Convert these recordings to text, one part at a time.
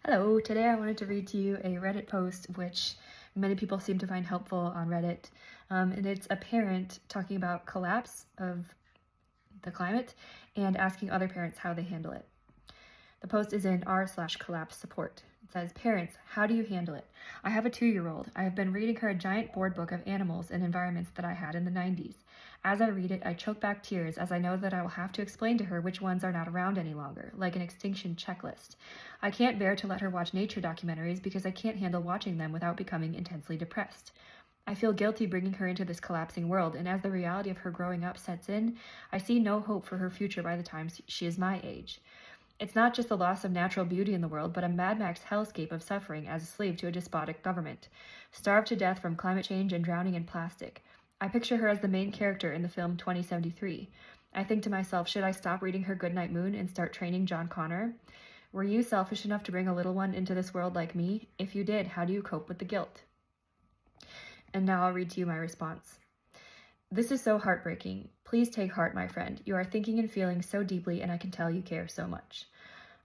Hello, today I wanted to read to you a Reddit post which many people seem to find helpful on Reddit. And it's a parent talking about collapse of the climate and asking other parents how they handle it. The post is in r/collapse support. It says, "Parents, how do you handle it? I have a 2-year-old. I have been reading her a giant board book of animals and environments that I had in the 90s. As I read it, I choke back tears as I know that I will have to explain to her which ones are not around any longer, like an extinction checklist. I can't bear to let her watch nature documentaries because I can't handle watching them without becoming intensely depressed. I feel guilty bringing her into this collapsing world, and as the reality of her growing up sets in, I see no hope for her future by the time she is my age. It's not just the loss of natural beauty in the world, but a Mad Max hellscape of suffering as a slave to a despotic government. Starved to death from climate change and drowning in plastic. I picture her as the main character in the film 2073. I think to myself, should I stop reading her Goodnight Moon and start training John Connor? Were you selfish enough to bring a little one into this world like me? If you did, how do you cope with the guilt?" And now I'll read to you my response. "This is so heartbreaking. Please take heart, my friend. You are thinking and feeling so deeply, and I can tell you care so much.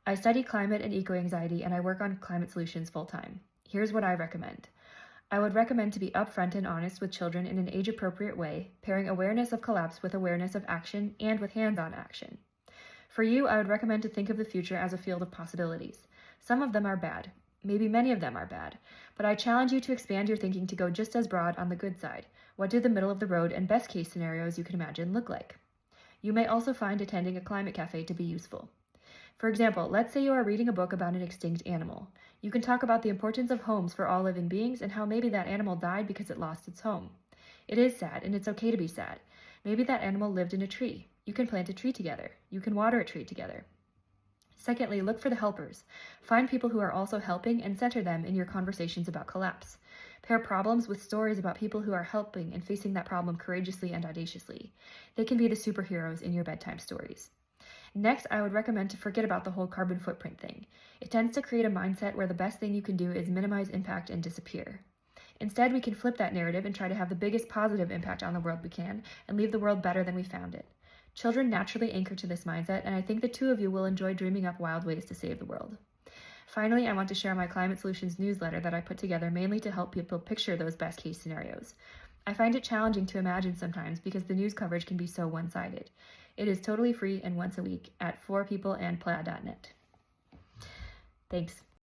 I study climate and eco-anxiety, and I work on climate solutions full-time. Here's what I recommend. I would recommend to be upfront and honest with children in an age-appropriate way, pairing awareness of collapse with awareness of action and with hands-on action. For you, I would recommend to think of the future as a field of possibilities. Some of them are bad. Maybe many of them are bad. But I challenge you to expand your thinking to go just as broad on the good side. What do the middle of the road and best case scenarios you can imagine look like? You may also find attending a climate cafe to be useful. For example, let's say you are reading a book about an extinct animal. You can talk about the importance of homes for all living beings and how maybe that animal died because it lost its home. It is sad, and it's okay to be sad. Maybe that animal lived in a tree. You can plant a tree together. You can water a tree together. Secondly, look for the helpers. Find people who are also helping and center them in your conversations about collapse. Pair problems with stories about people who are helping and facing that problem courageously and audaciously. They can be the superheroes in your bedtime stories. Next, I would recommend to forget about the whole carbon footprint thing. It tends to create a mindset where the best thing you can do is minimize impact and disappear. Instead, we can flip that narrative and try to have the biggest positive impact on the world we can and leave the world better than we found it. Children naturally anchor to this mindset, and I think the two of you will enjoy dreaming up wild ways to save the world. Finally, I want to share my Climate Solutions newsletter that I put together mainly to help people picture those best case scenarios. I find it challenging to imagine sometimes because the news coverage can be so one-sided. It is totally free and once a week at forpeopleandpla.net. Thanks.